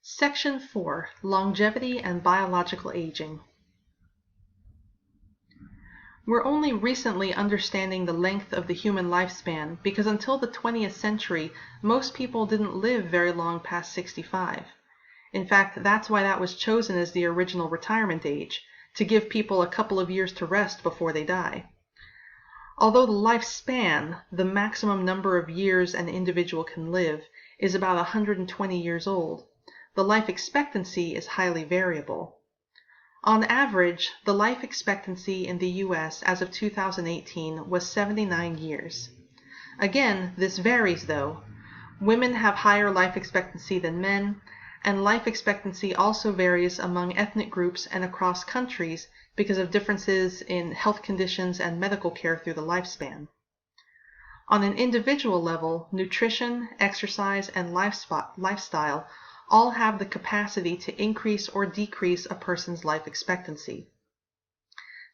Section 4. Longevity and Biological Aging. We're only recently understanding the length of the human lifespan because until the 20th century, most people didn't live very long past 65. In fact, that's why that was chosen as the original retirement age, to give people a couple of years to rest before they die. Although the lifespan, the maximum number of years an individual can live, is about 120 years old, the life expectancy is highly variable. On average, the life expectancy in the U.S. as of 2018 was 79 years. Again, this varies though. Women have higher life expectancy than men, and life expectancy also varies among ethnic groups and across countries because of differences in health conditions and medical care through the lifespan. On an individual level, nutrition, exercise, and lifestyle all have the capacity to increase or decrease a person's life expectancy.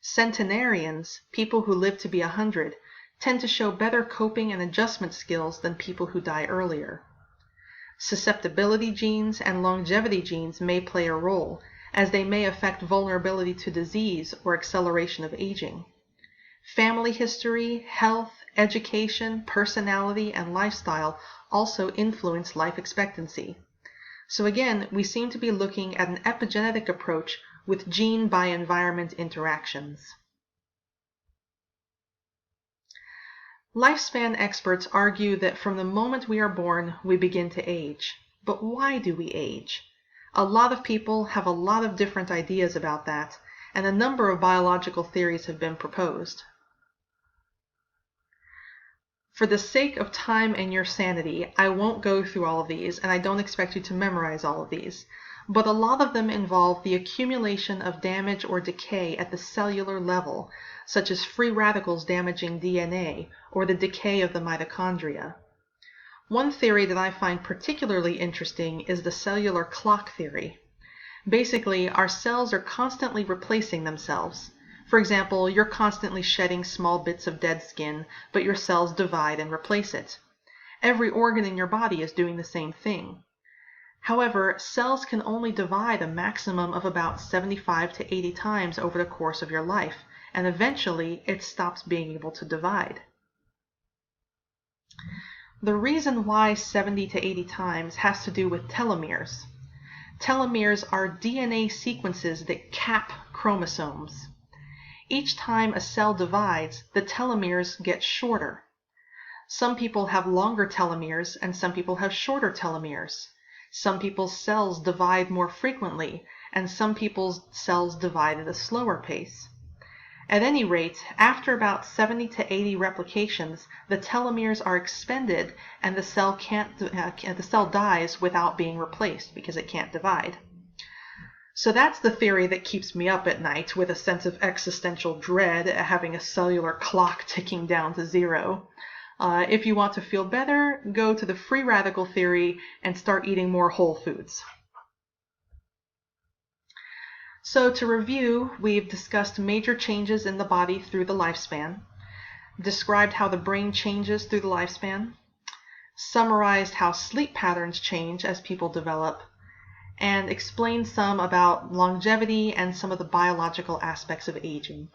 Centenarians, people who live to be 100, tend to show better coping and adjustment skills than people who die earlier. Susceptibility genes and longevity genes may play a role, as they may affect vulnerability to disease or acceleration of aging. Family history, health, education, personality, and lifestyle also influence life expectancy. So again, we seem to be looking at an epigenetic approach with gene by environment interactions. Lifespan experts argue that from the moment we are born, we begin to age. But why do we age? A lot of people have a lot of different ideas about that, and a number of biological theories have been proposed. For the sake of time and your sanity, I won't go through all of these, and I don't expect you to memorize all of these, but a lot of them involve the accumulation of damage or decay at the cellular level, such as free radicals damaging DNA or the decay of the mitochondria. One theory that I find particularly interesting is the cellular clock theory. Basically, our cells are constantly replacing themselves. For example, you're constantly shedding small bits of dead skin, but your cells divide and replace it. Every organ in your body is doing the same thing. However, cells can only divide a maximum of about 75 to 80 times over the course of your life, and eventually it stops being able to divide. The reason why 70 to 80 times has to do with telomeres. Telomeres are DNA sequences that cap chromosomes. Each time a cell divides, the telomeres get shorter. Some people have longer telomeres and some people have shorter telomeres. Some people's cells divide more frequently, and some people's cells divide at a slower pace. At any rate, after about 70 to 80 replications, the telomeres are expended and the cell dies without being replaced because it can't divide. So that's the theory that keeps me up at night with a sense of existential dread at having a cellular clock ticking down to zero. If you want to feel better, go to the free radical theory and start eating more whole foods. So to review, we've discussed major changes in the body through the lifespan, described how the brain changes through the lifespan, summarized how sleep patterns change as people develop, and explained some about longevity and some of the biological aspects of aging.